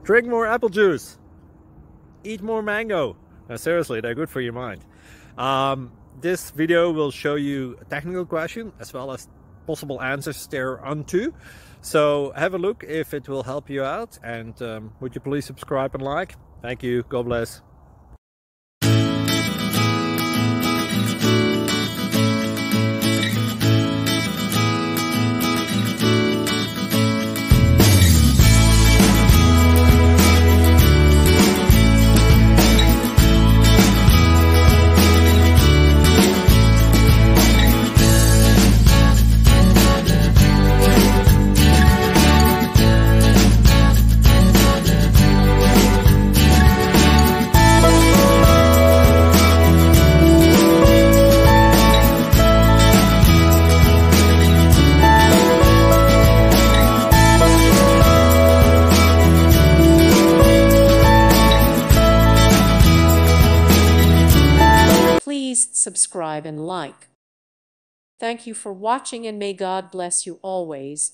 Drink more apple juice. Eat more mango. Now, seriously, they're good for your mind. This video will show you a technical question as well as possible answers thereunto. So have a look if it will help you out, and would you please subscribe and like? Thank you. God bless. Please subscribe and like. Thank you for watching, and may God bless you always.